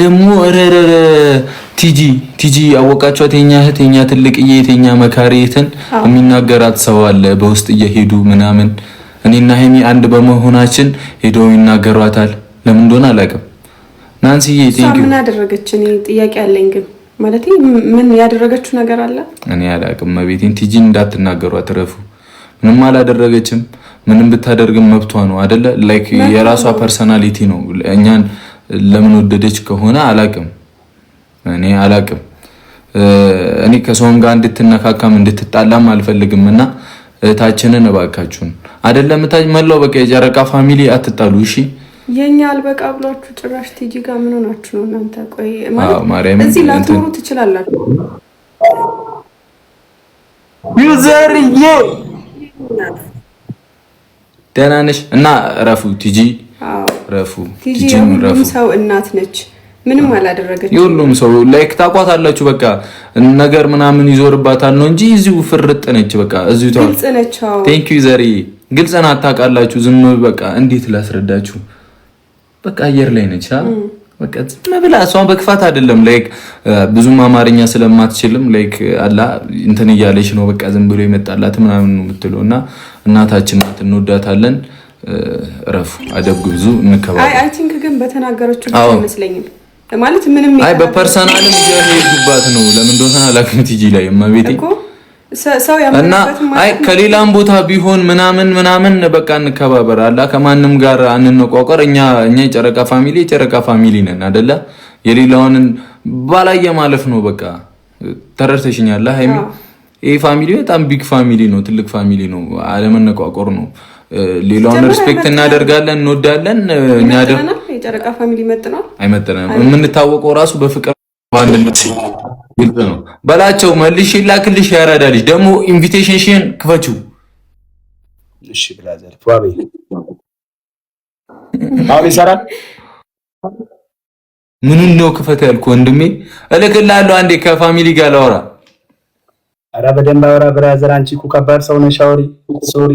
ደግሞ ቲጂ ያወቃቸዋት የኛ እህት የኛ ትልቅዬ የኛ መካሪትን የሚናገራት ሰው አለ በውስጥ እየሄዱ ምናምን እኔና ሄሚ አንድ በመሆናችን ሄደው ይናገሯታል። ለምን እንደሆነ አላውቅም። ናንሲዬ ቴንኪው። ምን አደረገች? እኔ ጥያቄ አለኝ ግን ማለት ምን ያደረገችው ነገር አለ? እኔ አላውቅም። መቤቴን ቲጂን እንዳትናገሯት ረፉ። ምንም አላደረገችም። ምንም ብታደርግም መብቷ ነው አይደለ? ላይክ የራሷ ፐርሰናሊቲ ነው። እኛን ለምን ወደደች ከሆነ አላውቅም። እኔ አላውቅም። እኔ ከሰውም ጋር እንድትነካካም እንድትጣላም አልፈልግምና እህታችንን እባካችሁን አይደለም መላው በቃ የጨረቃ ፋሚሊ አትጣሉ እሺ። የኛ አልበቃ ብላችሁ ጭራሽ ቲጂ ጋር ምን ሆናችሁ ነው እናንተ? ቆይ ማለት እዚህ ላትኖሩ ትችላላችሁ። ዩዘርዬ ደህና ነሽ? እና ረፉ ቲጂ ረፉ ቲጂ የሁሉም ሰው እናት ነች። ምንም አላደረገችም። የሁሉም ሰው ላይክ ታቋታላችሁ። በቃ ነገር ምናምን ይዞርባታል ነው እንጂ እዚሁ ፍርጥ ነች። በቃ እዚሁ ግልጽ ነች። ቴንክ ዩ ዘሪ ግልጽ ናት። ታውቃላችሁ። ዝም በቃ እንዴት ላስረዳችሁ? በቃ አየር ላይ ነች። በቃ ዝም ብላ እሷን በክፋት አይደለም ላይክ ብዙም አማርኛ ስለማትችልም ላይክ አላ እንትን እያለች ነው። በቃ ዝም ብሎ ይመጣላት ምናምን ነው የምትለውና እናታችን ናት፣ እንወዳታለን። ረፉ አደብ ብዙ እንከባለን። አይ ቲንክ ግን በተናገረችው አይመስለኝም ማለት ምንም በፐርሰናልም እየሄዱባት ነው። ለምን እንደሆነ አላውቅም። ቲጂ ላይ እማቤቴ ሰው ያመጣበት አይ ከሌላም ቦታ ቢሆን ምናምን በቃ እንከባበር አላ ከማንም ጋር አንነቋቋር። እኛ የጨረቃ ፋሚሊ ነን አይደለ? የሌላውን ባላየ ማለፍ ነው በቃ ተረድተሽኛል ሃይሚ? ይሄ ፋሚሊ በጣም ቢግ ፋሚሊ ነው፣ ትልቅ ፋሚሊ ነው። አለመነቋቆር ነው። ሌላውን ሪስፔክት እናደርጋለን፣ እንወዳለን። እኛ ደግሞ የጨረቃ ፋሚሊ መጥናል አይመጥንም። የምንታወቀው ራሱ በፍቅር ባንድነት ግልጽ ነው በላቸው። መልሽ ላክልሽ ያራዳልሽ ደግሞ ኢንቪቴሽንሽን ክፈችው እሺ ብላዘር ፏቤ አሁን ይሰራል። ምኑን ነው ክፈት ያልኩ ወንድሜ? እልክልሃለሁ አንዴ ከፋሚሊ ጋር ላወራ። ኧረ በደንብ አወራ ብራዘር። አንቺ እኮ ከባድ ሰው ነሽ። አውሪ ሶሪ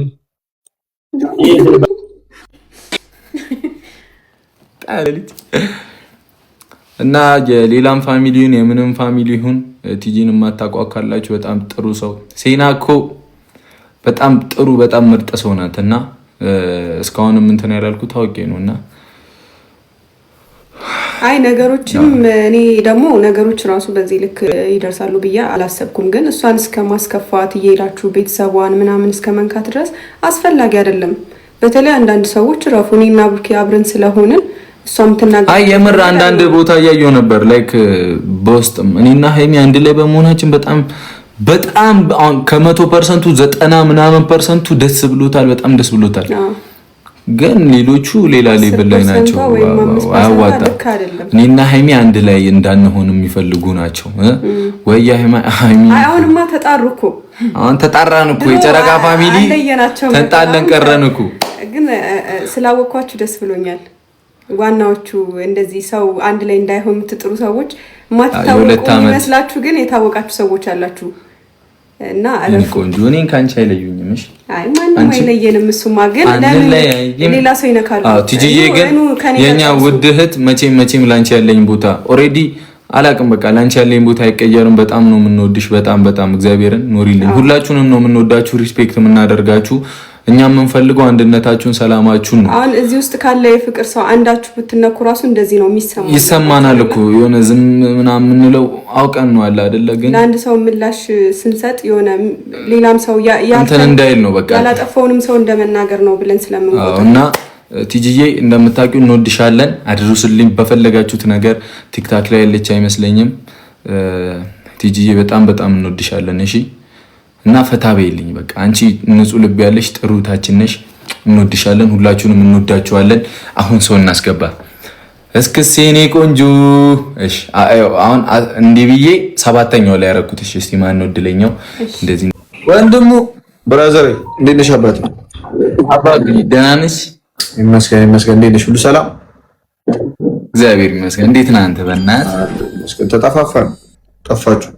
እና የሌላም ፋሚሊውን የምንም ፋሚሊ ይሁን ቲጂን የማታውቋት ካላችሁ በጣም ጥሩ ሰው ሴናኮ በጣም ጥሩ በጣም ምርጥ ሰው ናት። እና እስካሁንም እንትን ያላልኩት ታውቄ ነውና አይ ነገሮችም እኔ ደግሞ ነገሮች ራሱ በዚህ ልክ ይደርሳሉ ብዬ አላሰብኩም። ግን እሷን እስከማስከፋት እየሄዳችሁ ቤተሰቧን ምናምን እስከመንካት ድረስ አስፈላጊ አይደለም። በተለይ አንዳንድ ሰዎች ረፉኒና ብሩክ አብረን ስለሆንን እሷም ተናገረ። አይ የምር አንዳንድ ቦታ ያየው ነበር ላይክ በውስጥም እኔና ሃይሚ አንድ ላይ በመሆናችን በጣም ከ100% 90% ደስ ብሎታል። በጣም ደስ ብሎታል። ግን ሌሎቹ ሌላ ሌብል ላይ ናቸው። አያዋጣ እኔና ሃይሚ አንድ ላይ እንዳንሆን የሚፈልጉ ናቸው። ወይ ሃይሚ አሁንማ ተጣሩ እኮ አሁን ተጣራን እኮ የጨረቃ ፋሚሊ ተጣለን ቀረን እኮ። ግን ስላወኳችሁ ደስ ብሎኛል። ዋናዎቹ እንደዚህ ሰው አንድ ላይ እንዳይሆን የምትጥሩ ሰዎች ማትታወቁ ይመስላችሁ ግን የታወቃችሁ ሰዎች አላችሁ። እና ቆንጆ እኔን ካንቺ አይለዩኝም። እሺ አይ ማንም አይለየንም። እሱማ ግን ሌላ ሰው ይነካሉ። ቲጂዬ ግን የኛ ውድ እህት መቼም ላንቺ ያለኝ ቦታ ኦሬዲ አላቅም። በቃ ላንቺ ያለኝ ቦታ አይቀየርም። በጣም ነው የምንወድሽ። በጣም እግዚአብሔርን ኖሪልኝ። ሁላችሁንም ነው የምንወዳችሁ፣ ሪስፔክት የምናደርጋችሁ። እኛ የምንፈልገው አንድነታችሁን፣ ሰላማችሁን ነው። አሁን እዚህ ውስጥ ካለ የፍቅር ሰው አንዳችሁ ብትነኩ ራሱ እንደዚህ ነው የሚሰማው። ይሰማናል እኮ የሆነ ዝም ምናምን የምንለው አውቀን ነው አለ አይደለ? ግን ለአንድ ሰው ምላሽ ስንሰጥ የሆነ ሌላም ሰው እንትን እንዳይል ነው በቃ ያላጠፋውንም ሰው እንደመናገር ነው ብለን ስለምንቆጥር እና ቲጂዬ እንደምታውቂው እንወድሻለን። አድርሱልኝ በፈለጋችሁት ነገር። ቲክታክ ላይ ያለች አይመስለኝም ቲጂዬ። በጣም እንወድሻለን። እሺ እና ፈታ በይልኝ በቃ አንቺ ንጹህ ልብ ያለሽ ጥሩ ታችን ነሽ። እንወድሻለን። ሁላችሁንም እንወዳችኋለን። አሁን ሰው እናስገባ እስክስኔ ቆንጆ። እሺ አሁን እንዲህ ብዬ ሰባተኛው ላይ ያረኩት። እሺ እስቲ ማን ነው እድለኛው? እንደዚህ ወንድሙ ብራዘር እንዴት ነሽ? አባቴ ደህና ነሽ? ይመስገን። እንዴት ነሽ? ሁሉ ሰላም? እግዚአብሔር ይመስገን። እንዴት ነህ አንተ? በእናትህ ተጠፋፋን፣ ጠፋችሁ።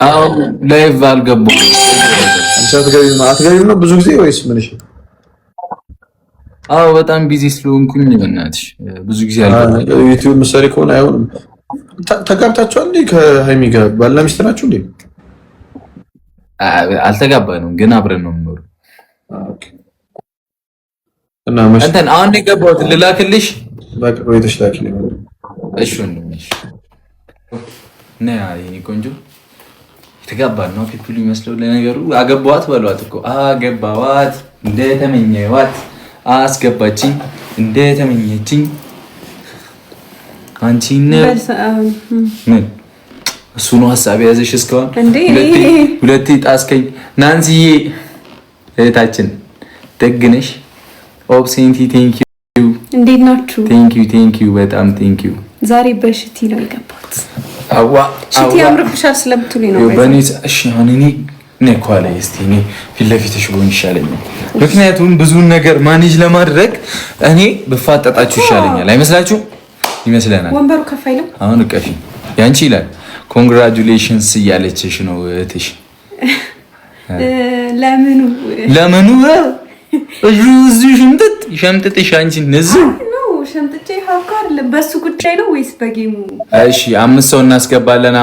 አዎ ላይቭ አልገባሁም። አትገቢም ነው ብዙ ጊዜ ወይስ ምን? እሺ አዎ በጣም ቢዚ ስለሆንኩኝ በእናትሽ ብዙ ጊዜ አልገባም። ዩቲዩብ ምሳሌ ከሆነ አይሆንም። ተጋብታችኋል እንዴ? ከሃይሚ ጋር ባልና ሚስት ናችሁ እንዴ? አልተጋባንም ግን አብረን ነው የምኖረው። እና እንትን አሁን የገባሁት ልላክልሽ። በቃ ወይተሽ ላኪልኝ። እሺ ወንድምሽ ነይ የኔ ቆንጆ የተጋባን ነው ፊቱ ይመስለው። ለነገሩ አገባዋት በሏት እኮ አገባዋት፣ እንደተመኘዋት አስገባችኝ፣ እንደተመኘችኝ አንቺ ምን እሱ ነው ሀሳብ የያዘሽ እስካሁን ሁለቴ ጣስከኝ። ናንሲዬ እህታችን ደግነሽ ኦብሴንቲ ቴንክ ዩ። እንዴት ናችሁ? ቴንክ ዩ በጣም ቴንክ ዩ። ዛሬ በሽቲ ነው የገባሁት። አዋ ሽቲ ያምርብሻል ስለምትሉኝ ነው። በኔ እሺ አሁን እኔ ነኳለ እስቲ እኔ ፊት ለፊትሽ ብሆን ይሻለኛል። ምክንያቱም ብዙ ነገር ማኔጅ ለማድረግ እኔ ብፋጠጣችሁ ይሻለኛል። አይመስላችሁም? ይመስለናል። ወንበሩ ከፍ አይልም። አሁን እቀፊ ያንቺ ይላል። ኮንግራቹሌሽንስ እያለችሽ ነው እህትሽ። ለምኑ እዚህ ሸምጥጥሽ አንቺ እነዚህ ሸምጥጬ ሀካር በሱ ጉዳይ ነው ወይስ በጌሙ? እሺ 5 ሰው እናስገባለን።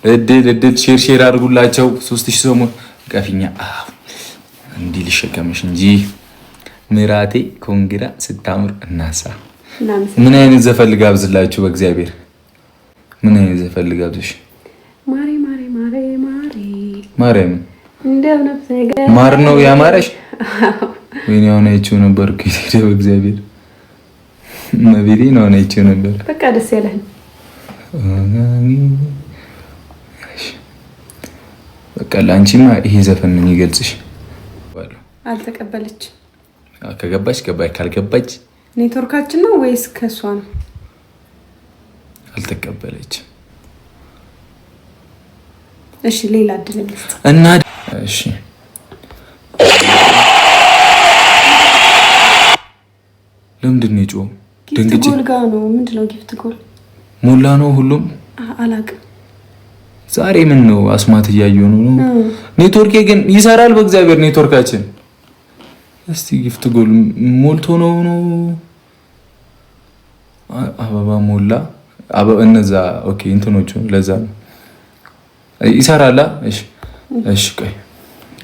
እድል ሼር አድርጉላቸው። 3000 ሰው ቀፊኛ እንዲህ ልሸከምሽ እንጂ ምራቴ ኮንግራ ስታምር እናሳ። ምን አይነት ዘፈን ልጋብዝላችሁ? በእግዚአብሔር ምን አይነት ዘፈን ልጋብዝሽ? ማርያም ማር ነው ያማረሽ? ወይኔ አሁን አይቼው ነበር እኮ ሄደ። በእግዚአብሔር መቤቴ ነው አሁን አይቼው ነበር። በቃ ደስ ያለህ በቃ ለአንቺማ ይሄ ዘፈን ነው የሚገልጽሽ። አልተቀበለች። ከገባች ገባች፣ ካልገባች ኔትወርካችን ነው ወይስ ከሷ ነው? አልተቀበለች። እሺ ሌላ እድል ልስጥ እና እሺ ለምንድን ነው የጮኸው? ጊፍት ጎል ጋር ነው። ምንድነው ጊፍት ጎል? ሞላ ነው ሁሉም አላውቅም። ዛሬ ምን ነው አስማት እያየሁ ነው። ኔትወርኬ ግን ይሰራል። በእግዚአብሔር ኔትወርካችን እስቲ ጊፍት ጎል ሞልቶ ነው አበባ ሞላ እነዛ ኦኬ እንትኖቹ ለዛ ነው ይሰራላ። እሺ እሺ ቆይ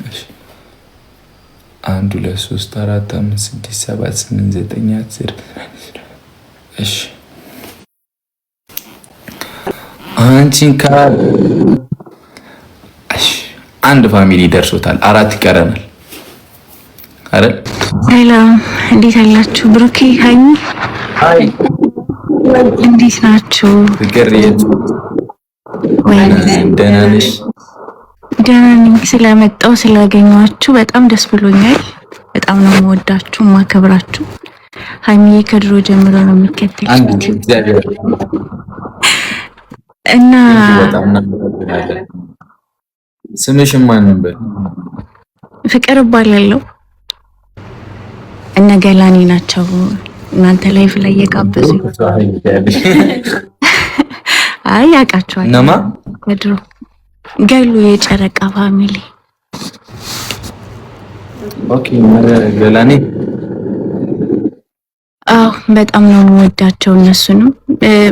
እሺ 1 2 3 4 5 6 7 8 9 10 እሺ አንቺን እሺ አንድ ፋሚሊ ደርሶታል። 4 ይቀረናል አይደል? ሰላም እንዴት አላችሁ? ብሩኬ ሃይሚ እንዴት ናችሁ? ፍቅር ደህና ነሽ? ደህና ነኝ። ስለመጣሁ ስላገኘኋችሁ በጣም ደስ ብሎኛል። በጣም ነው የምወዳችሁ ማከብራችሁ። ሃይሚዬ ከድሮ ጀምሮ ነው የምትከተልኝ እና ስምሽን ማን ነበር? ፍቅር እባላለሁ። እነ ገላኔ ናቸው እናንተ ላይፍ ላይ የጋበዙ። አይ ያውቃቸዋል። ነማ ከድሮ ገሉ የጨረቃ ፋሚሊ። ኦኬ ገላኔ። አዎ በጣም ነው የምወዳቸው እነሱንም።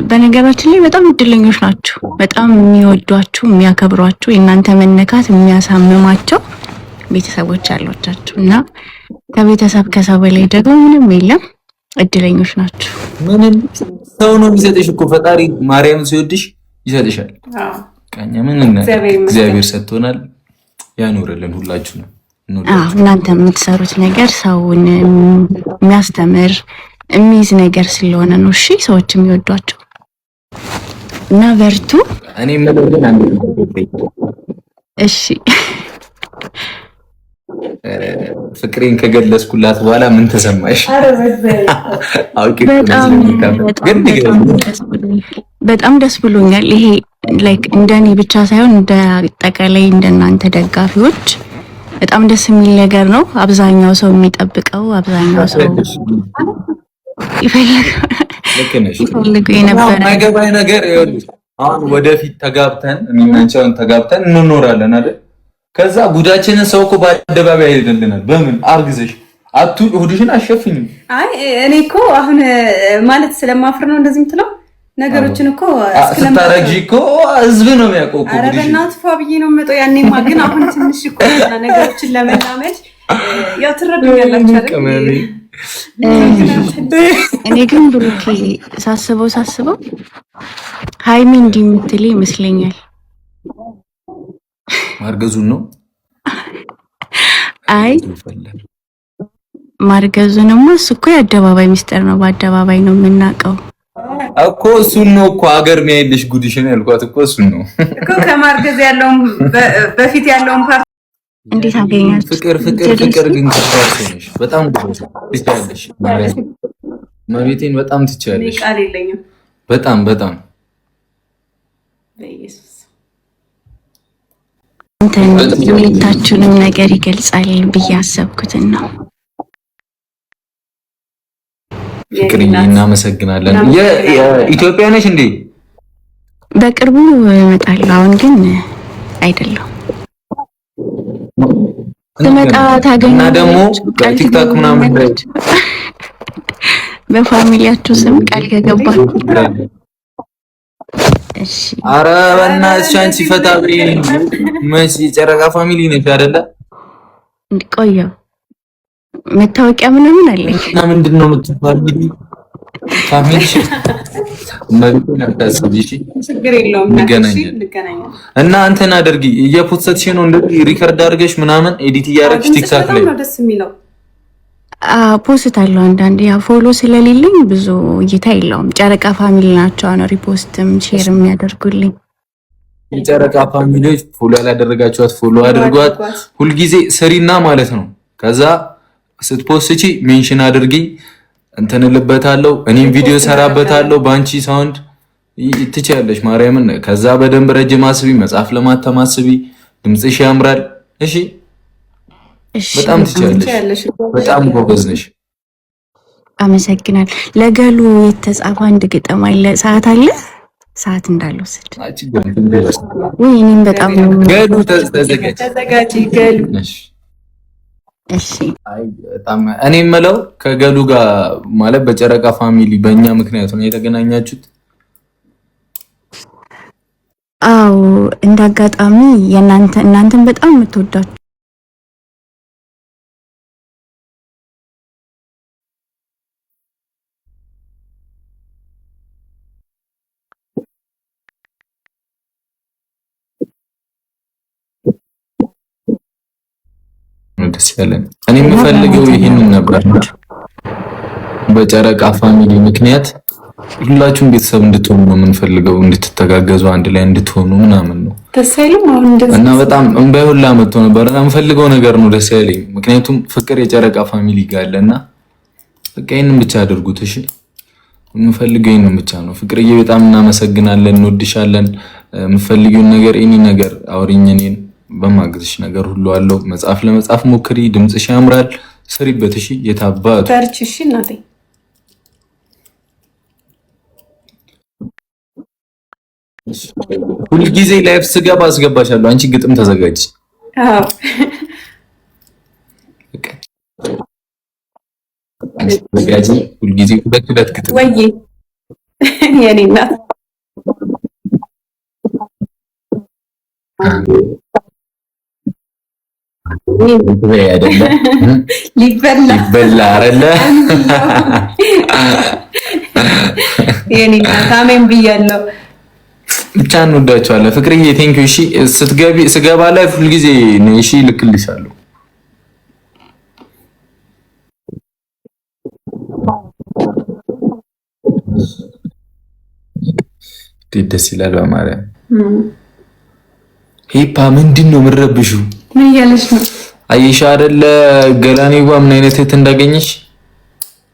በነገራችን ላይ በጣም እድለኞች ናቸው። በጣም የሚወዷችሁ የሚያከብሯችሁ፣ የእናንተ መነካት የሚያሳምማቸው ቤተሰቦች አሏቻችሁ እና ከቤተሰብ ከሰው በላይ ደግሞ ምንም የለም። እድለኞች ናቸው። ምንም ሰው ነው የሚሰጥሽ እኮ ፈጣሪ ማርያም ሲወድሽ ይሰጥሻል። ቀኛ ምን እግዚአብሔር ሰጥቶናል። ያኖርልን ሁላችሁ ነው። እናንተ የምትሰሩት ነገር ሰውን የሚያስተምር የሚይዝ ነገር ስለሆነ ነው። እሺ ሰዎች የሚወዷቸው እና በርቱ። እኔ ምንም አንድ እሺ ፍቅሬን ከገለጽኩላት በኋላ ምን ተሰማሽ? በጣም ደስ ብሎኛል። ይሄ ላይክ እንደኔ ብቻ ሳይሆን እንደ አጠቃላይ እንደናንተ ደጋፊዎች በጣም ደስ የሚል ነገር ነው። አብዛኛው ሰው የሚጠብቀው አብዛኛው ሰው ይፈልግ የነበረ ማይገባኝ ነገር አሁን ወደፊት ተጋብተን እኔና አንቺ ተጋብተን እንኖራለን አይደል? ከዛ ጉዳችንን ሰው እኮ በአደባባይ አይደለናል። በምን አርግዘሽ ሆድሽን አሸፍኝም። አይ እኔ እኮ አሁን ማለት ስለማፍር ነው እንደዚህ የምትለው ነገሮችን እኮ ስታረግዢ እኮ ህዝብ ነው የሚያውቀው እኮ። ኧረ በእናትህ ፏ ብዬ ነው የምመጣው። ያኔማ ግን አሁን ትንሽ እኮ ነገሮችን ለመላመድ ያው ትረዱኛላችሁ አይደል? እኔ ግን ብሩኬ ሳስበው ሃይሚ እንዲህ የምትል ይመስለኛል። ማርገዙን ነው? አይ ማርገዙንማ እሱ እኮ የአደባባይ ሚስጥር ነው፣ በአደባባይ ነው የምናውቀው እኮ። እሱን ነው እኮ ሀገር የሚያይልሽ ጉድሽን ያልኳት እኮ እሱን ነው እኮ። ከማርገዝ ያለውን በፊት ያለውን ፓርት እንዴት አገኛችሁ? ፍቅር ግን ትቻለሽ፣ በጣም ትቻለሽ። መቤቴን በጣም ትቻለሽ። ቃል የለኝም። በጣም በኢየሱስ ሁለታችሁንም ነገር ይገልጻል ብዬ አሰብኩትን ነው። ፍቅርዬ እናመሰግናለን። የኢትዮጵያ ነሽ እንዴ? በቅርቡ እመጣለሁ። አሁን ግን አይደለም። ስመጣ ታገኙ እና ደግሞ ቲክቶክ ምናምን በፋሚሊያችሁ ስም ቃል ከገባችሁ እሺ። ኧረ በእናትሽ አንቺ ፈታ ብሪ። መሲ ጨረቃ ፋሚሊ ነሽ አይደለ? እንቆየው መታወቂያ ምናምን አለኝ እና ምንድነው የምትፈልጊ? ፋሚሊ ችግር የለውም እንገናኛለን። እና እንትን አድርጊ እየፖስተትሽ ነው እንደዚህ ሪከርድ አድርገሽ ምናምን ኤዲት እያደረግሽ ቲክታክ ላይ ነው ደስ የሚለው። ፖስት አለው አንዳንዴ ያው ፎሎ ስለሌለኝ ብዙ እይታ የለውም። ጨረቃ ፋሚሊ ናቸው አሁን ሪፖስትም ሼር የሚያደርጉልኝ። የጨረቃ ፋሚሊዎች ፎሎ ያላደረጋችኋት ፎሎ አድርጓት። ሁልጊዜ ስሪና ማለት ነው። ከዛ ስትፖስቺ ሜንሽን አድርጊ እንትንልበታለሁ። እኔም ቪዲዮ ሰራበታለሁ በአንቺ ሳውንድ ትችያለሽ ማርያምን። ከዛ በደንብ ረጅም አስቢ፣ መጽሐፍ ለማተም አስቢ። ድምጽሽ ያምራል። እሺ በጣም ትችያለሽ። በጣም ጎበዝ ነሽ። አመሰግናል። ለገሉ የተጻፈ አንድ ግጥም አለ። ሰዓት አለ ሰዓት እንዳልወስድ ወይ እኔም በጣም ገሉ ተዘጋጅ ገሉ ነሽ። እሺ በጣም እኔ የምለው ከገሉ ጋር ማለት በጨረቃ ፋሚሊ በእኛ ምክንያት ነው የተገናኛችሁት? አዎ እንዳጋጣሚ እናንተን በጣም የምትወዳችሁ ደስ ያለን። እኔ የምፈልገው ይሄንን ነበር። በጨረቃ ፋሚሊ ምክንያት ሁላችሁም ቤተሰብ እንድትሆኑ ነው የምንፈልገው፣ እንድትተጋገዙ አንድ ላይ እንድትሆኑ ምናምን ነው። ደስ አይልም? አሁን እንደዚህ እና በጣም እንባይ ሁላ መጥቶ ነበር። የምፈልገው ነገር ነው ደስ ያለኝ። ምክንያቱም ፍቅር የጨረቃ ፋሚሊ ጋር አለና በቃ ይሄንን ብቻ አድርጉት እሺ። የምፈልገው ይሄንን ብቻ ነው። ፍቅርዬ በጣም እናመሰግናለን፣ እንወድሻለን። የምፈልጊውን ነገር ኤኒ ነገር አውሪኝ፣ እኔን በማግዝሽ ነገር ሁሉ አለው። መጽሐፍ ለመጻፍ ሞክሪ፣ ድምጽሽ ያምራል፣ ስሪበት እሺ። የታባቱ ታርቺ እሺ እናቴ። ሁልጊዜ ላይፍ ስገባ አስገባሻለሁ። አንቺ ግጥም ተዘጋጅ። አዎ ተዘጋጂ። ሁልጊዜ ሁለት ግጥም ወይ የኔ እናት ሊበላ አይደለ? የኔ እናት አሜን ብያለሁ። ብቻ እንወዳቸዋለን። ፍቅርዬ ቴንኪው። እሺ ስገባ ላይ ሁልጊዜ ነው እሺ፣ ልክልሻለሁ። ደስ ይላል በማርያም። ሄፓ ምንድን ነው የምትረብሹ? ምን እያለች ነው? አየሽ አይደለ ገላኔዋ ምን አይነት እህት እንዳገኘሽ።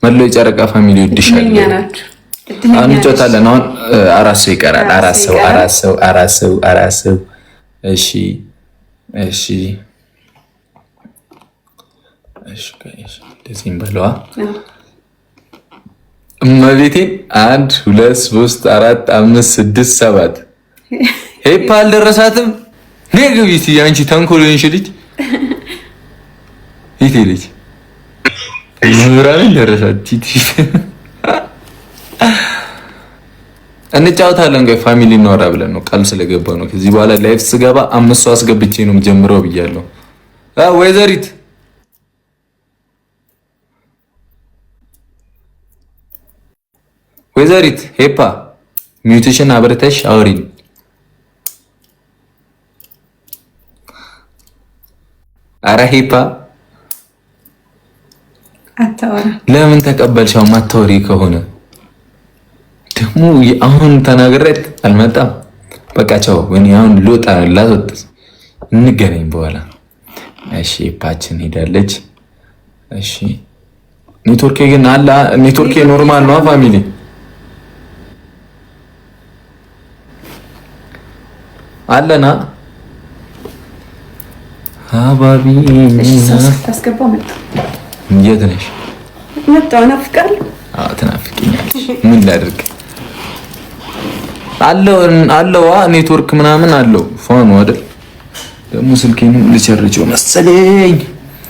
መለው የጨረቃ ፋሚሊ ይወድሻል። አንጮታለን። አሁን አራት ሰው ይቀራል። አራት ሰው። እሺ ደዚህም በለዋ እመቤቴን 1 2 3 4 5 6 7 ሄፓ አልደረሳትም። ነግቢት አንቺ ተንኮልሽ ልጅ ይቴ ልጅ ምራን ደረሳት እንጫወታለን። ቆይ ፋሚሊ እናወራ ብለን ነው ቃል ስለገባ ነው። ከዚህ በኋላ ላይፍ ስገባ 5 ሰው አስገብቼ ነው ጀምረው ብያለሁ። ወይዘሪት ሄፓ ሚውቴሽን አብረተሽ አውሪኝ። አረ ሄፓ አታወራ። ለምን ተቀበልሻው? ማታወሪ ከሆነ ደግሞ አሁን ተናግሬት አልመጣም። በቃ ቻው። ወኔ አሁን ልወጣ ላስወጥ እንገናኝ በኋላ። እሺ ሄፓችን ሄዳለች። እሺ ኔትወርኬ ግን አላ ኔትወርኬ ኖርማል ነው ፋሚሊ አለና አባቢ ታስገባው መጣ። የት ነሽ? መጣው ናፍቃል። አዎ ትናፍቂኛለሽ። ምን ላድርግ? አለው ኔትወርክ ምናምን አለው። ፋኑ አይደል ደግሞ ስልኬንም ልቸርጨው መሰለኝ።